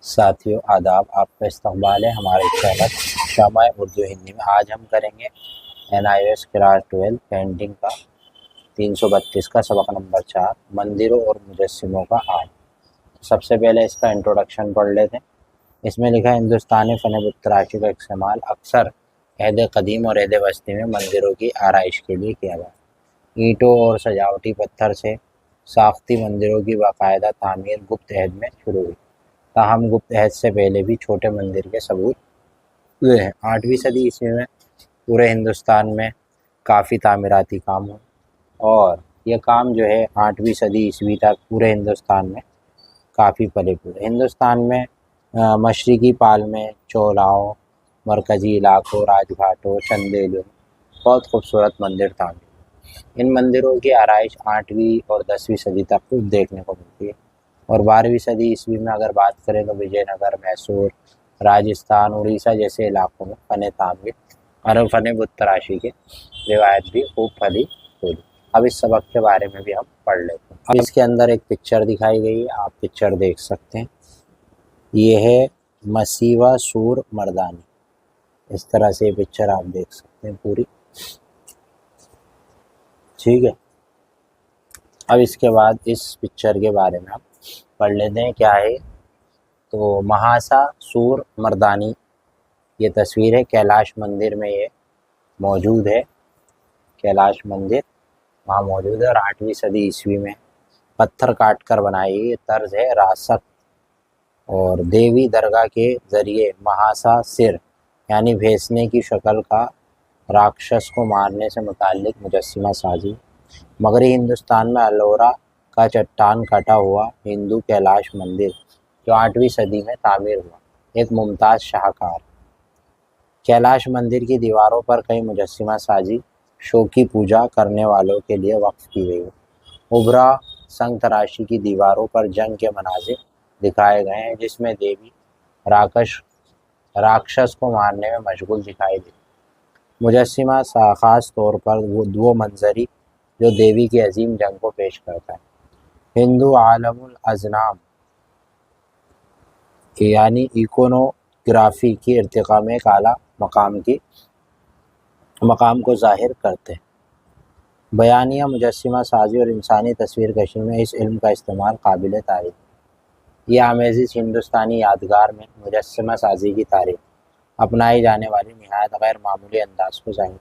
साथियों आदाब, आपका इस्तकबाल है हमारे चैनल शमाع उर्दू हिंदी में। आज हम करेंगे NIOS क्लास 12 पेंटिंग का 332 का सबक नंबर 4 मंदिरों और मुजस्सिमों का आज। सबसे पहले इसका इंट्रोडक्शन पढ़ लेते हैं। इसमें लिखा है, हिंदुस्तानी फ़न तराशी का इस्तेमाल अक्सर अहद कदीम और अहद वस्ती में मंदिरों की आराइश के लिए किया गया। ईंटों और सजावटी पत्थर से साख्ती मंदिरों की बाकायदा तामीर गुप्त अहद में शुरू हुई, ताहम गुप्त अहद से पहले भी छोटे मंदिर के सबूत हुए हैं। 8वीं सदी ईस्वी में पूरे हिंदुस्तान में काफ़ी तामीराती काम हुए और ये काम जो है 8वीं सदी ईस्वी तक पूरे हिंदुस्तान में काफ़ी फले फूले। हिंदुस्तान में मशरक़ी पाल में चौलाओं, मरकज़ी इलाकों, राजघाटों, चंदेलों बहुत खूबसूरत मंदिर तामीर। इन मंदिरों की आराइश 8वीं और 10वीं सदी तक देखने को मिलती है और 12वीं सदी ईस्वी में अगर बात करें तो विजयनगर, मैसूर, राजस्थान, उड़ीसा जैसे इलाकों में फ़न तामीर और फ़न बुत तराशी के रिवायत भी खूब फली फूली। अब इस सबक के बारे में भी हम पढ़ लेते हैं। अब इसके अंदर एक पिक्चर दिखाई गई है, आप पिक्चर देख सकते हैं। ये है मसीवा सूर मर्दानी। इस तरह से ये पिक्चर आप देख सकते हैं पूरी, ठीक है। अब इसके बाद इस पिक्चर के बारे में हम पढ़ लेते हैं क्या है। तो महासा सूर मर्दानी ये तस्वीर है, कैलाश मंदिर में ये मौजूद है। कैलाश मंदिर वहाँ मौजूद है और 8वीं सदी ईस्वी में पत्थर काट कर बनाई ये तर्ज है रासक और देवी दरगाह के ज़रिए महासा सिर यानी भेसने की शक्ल का राक्षस को मारने से मुताल्लिक मुजस्सिमा साजी। मगरी हिंदुस्तान में अलोरा का चट्टान कटा हुआ हिंदू कैलाश मंदिर जो 8वीं सदी में तामीर हुआ, एक मुमताज़ शाहकार। कैलाश मंदिर की दीवारों पर कई मुजस्सिमा साजी शौकी पूजा करने वालों के लिए वक्फ की गई है। उभरा संग तराशी की दीवारों पर जंग के मनाजिर दिखाए गए हैं जिसमें देवी राक्षस को मारने में मशगूल दिखाई दी। मुजस्सिमा ख़ास तौर पर वो मंजरी जो देवी की अजीम जंग को पेश करता है। हिंदू आलमुल अज़नाम यानी इकोनोग्राफी की इर्तिक़ा में एक आला मकाम को ज़ाहिर करते हैं। बयानिया मुजस्सिमा साजी और इंसानी तस्वीर कशी में इस इल्म का इस्तेमाल काबिल तारीफ़। ये आमेज़िश हिंदुस्तानी यादगार में मुजस्सिमा साजी की तारीफ़ अपनाई जाने वाली निहायत गैर मामूली अंदाज को ज़ाहिर।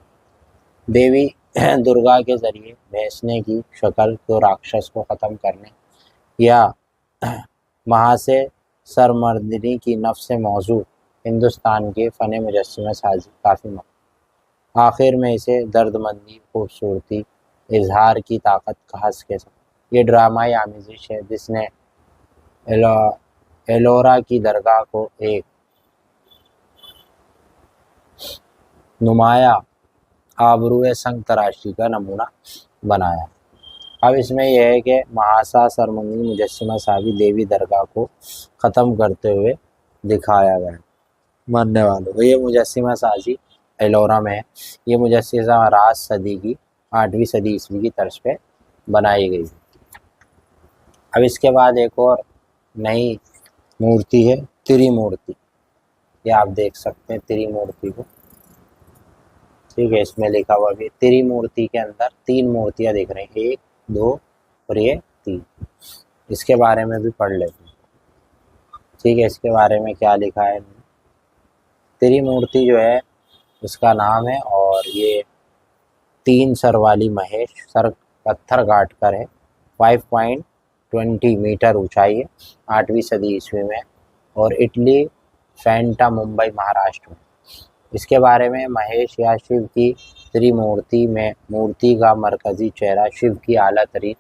देवी दुर्गा के ज़रिए भेसने की शक्ल को राक्षस को ख़त्म करने या महासे सरमर्दनी की नफ्स मौजू हिंदुस्तान के फ़न मुजस्सिमा साजी काफ़ी आखिर में इसे दर्दमंदी, खूबसूरती, इजहार की ताकत का हस के साथ ये ड्रामाई आमेज़िश है जिसने एलोरा की दरगाह को एक नुमाया आबरूए संग तराशी का नमूना बनाया। अब इसमें यह है कि महासा सरमंदी मुजस्सिमा साजी देवी दरगाह को ख़त्म करते हुए दिखाया गया मानने वालों को। ये मुजस्सिमा साजी एलोरा में है। ये मुजस्सिमा राज सदी की 8वीं सदी ईस्वी की तर्ज पे बनाई गई। अब इसके बाद एक और नई मूर्ति है त्रिमूर्ति। ये आप देख सकते हैं त्रिमूर्ति को, ठीक है। इसमें लिखा हुआ भी त्रिमूर्ति के अंदर 3 मूर्तियाँ दिख रही हैं, 1, 2 और ये 3। इसके बारे में भी पढ़ लेते हैं, ठीक है। इसके बारे में क्या लिखा है। त्रिमूर्ति जो है इसका नाम है और ये 3 सर वाली महेश सर पत्थर काट कर है। 5.20 मीटर ऊंचाई है, 8वीं सदी ईस्वी में और इटली फैंटा मुंबई महाराष्ट्र में। इसके बारे में महेश या शिव की त्रिमूर्ति में मूर्ति का मरकज़ी चेहरा शिव की आला तरीन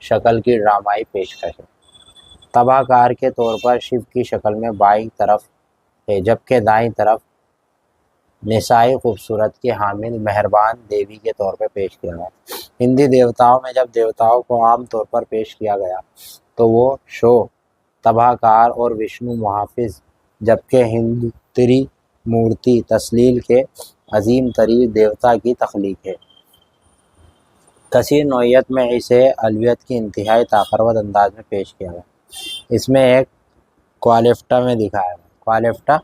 शक्ल की ड्रामाई पेशकश है। तबाहकार के तौर पर शिव की शक्ल में बाईं तरफ है जबकि दाईं तरफ निसाई खूबसूरत की हामिल मेहरबान देवी के तौर पर पेश किया गया। हिंदी देवताओं में जब देवताओं को आम तौर पर पेश किया गया तो वो शो तबाहकार और विष्णु मुहाफिज, जबकि हिंदू त्रिमूर्ति तस्लील के अजीम तरीन देवता की तख्लीक है। कसीर नौइयत में इसे अलवियत की इंतहाई ताकतवर अंदाज में पेश किया गया। इसमें एक क्वालिफ्टा में दिखाया गया। क्वालिफ्टा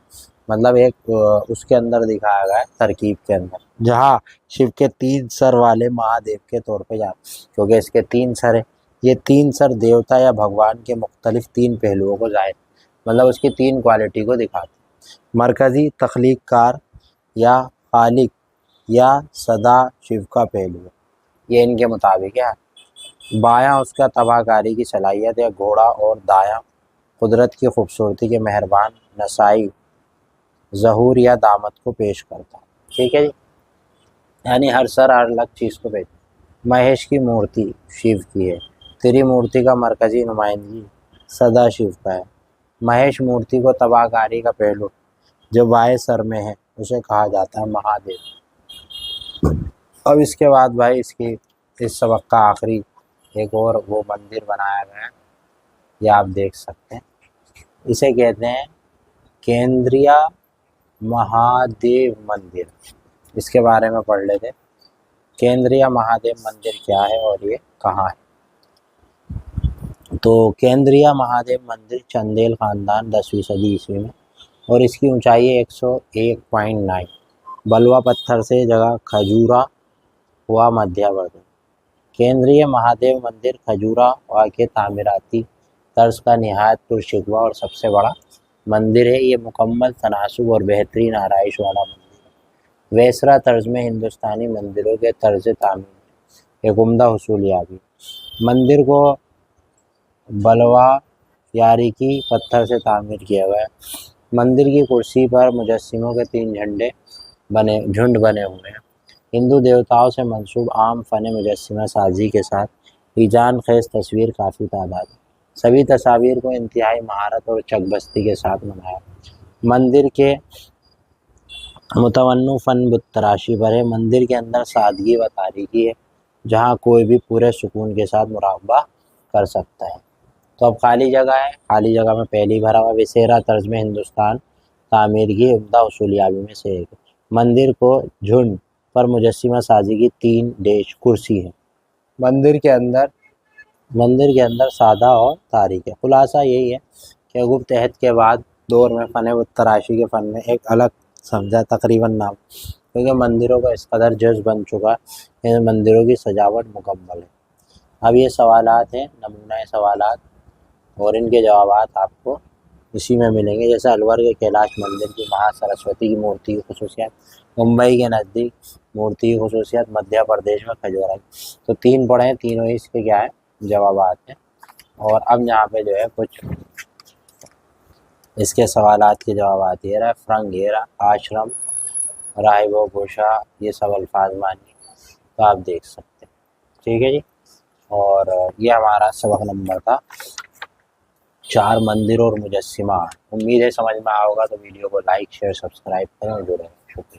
मतलब एक اس کے اندر دکھایا گیا ہے ترکیب کے اندر، جہاں شیو کے 3 سر والے مہادیو کے طور پہ جاتے، کیونکہ اس کے 3 سر ہیں، یہ 3 سر دیوتا یا بھگوان کے مختلف 3 پہلوؤں کو ظاہر، مطلب اس کی 3 کوالٹی کو دکھاتے۔ مرکزی تخلیق کار یا خالق یا سدا شیو کا پہلو ہے، یہ ان کے مطابق ہے۔ بایاں اس کا تباہ کاری کی صلاحیت ہے، گھوڑا، اور دایاں قدرت کی خوبصورتی کے مہربان نسائی ظہور یا دامت کو پیش کرتا ہے۔ ٹھیک ہے جی، یعنی ہر سر ہر الگ چیز کو پیش۔ مہیش کی مورتی شیو کی ہے، تری مورتی کا مرکزی نمائندگی سدا شیو کا ہے۔ مہیش مورتی کو تباہ کاری کا پہلو جو بائیں سر میں ہے اسے کہا جاتا ہے مہادیو۔ اب اس کے بعد بھائی اس سبق کا آخری ایک اور وہ مندر بنایا گیا ہے، یہ آپ دیکھ سکتے ہیں، اسے کہتے ہیں کیندریہ مہادیو مندر۔ اس کے بارے میں پڑھ لیتے، کیندریہ مہادیو مندر کیا ہے اور یہ کہاں ہے۔ تو کیندریہ مہادیو مندر چندیل خاندان 10ویں صدی عیسوی میں، اور اس کی اونچائی ہے 101.9 بلوا پتھر سے جگہ کھجورا ہوا مدھیہ پردیش۔ کیندریہ مہادیو مندر کھجورا ہوا کے تعمیراتی طرز کا نہایت پرشکوہ اور سب سے بڑا مندر ہے۔ یہ مکمل تناسب اور بہترین آرائش والا مندر ہے، ویسرا طرز میں ہندوستانی مندروں کے طرز تعمیر میں ایک عمدہ حصولیابی۔ مندر کو بلوا یاری کی پتھر سے تعمیر کیا گیا ہے۔ مندر کی کرسی پر مجسموں کے 3 جھنڈ بنے ہوئے ہیں۔ ہندو دیوتاؤں سے منسوب عام فن مجسمہ سازی کے ساتھ ہیجان خیز تصویر کافی تعداد ہے۔ سبھی تصاویر کو انتہائی مہارت اور چک بستی کے ساتھ بنایا۔ مندر کے متنوع فن بت تراشی پر ہے۔ مندر کے اندر سادگی و تاریکی ہے، جہاں کوئی بھی پورے سکون کے ساتھ مراقبہ کر سکتا ہے۔ تو اب خالی جگہ ہے، خالی جگہ میں پہلی بھرا ہوا وسیرا طرز میں ہندوستان تعمیر کی عمدہ حصولیابی میں سے ایک ہے۔ مندر کو جھنڈ پر مجسمہ سازی کی 3 کرسی ہے۔ مندر کے اندر سادہ اور تاریک ہے۔ خلاصہ یہی ہے کہ گپت عہد کے بعد دور میں فن بت تراشی کے فن میں ایک الگ سمجھا تقریباً نام، کیونکہ مندروں کا اس قدر جذب بن چکا ہے، مندروں کی سجاوٹ مکمل ہے۔ اب یہ سوالات ہیں، نمونہ سوالات، اور ان کے جوابات آپ کو اسی میں ملیں گے۔ جیسے الور کے کیلاش مندر کی مہا سرسوتی کی مورتی کی خصوصیات، ممبئی کے نزدیک مورتی کی خصوصیات، مدھیہ پردیش میں کھجورا کی۔ تو 3 پڑھیں، تینوں اس کے کیا ہے جوابات ہیں۔ اور اب یہاں پہ جو ہے کچھ اس کے سوالات کے جوابات یہ رہا، فرنگیرا، آشرم، راہبو گوشا، یہ سب الفاظ مانی تو آپ دیکھ سکتے ہیں۔ ٹھیک ہے جی، اور یہ ہمارا سبق نمبر تھا 4 مندر اور مجسمہ۔ امید ہے سمجھ میں آئے گا، تو ویڈیو کو لائک، شیئر، سبسکرائب کریں اور جڑیں۔ شکریہ۔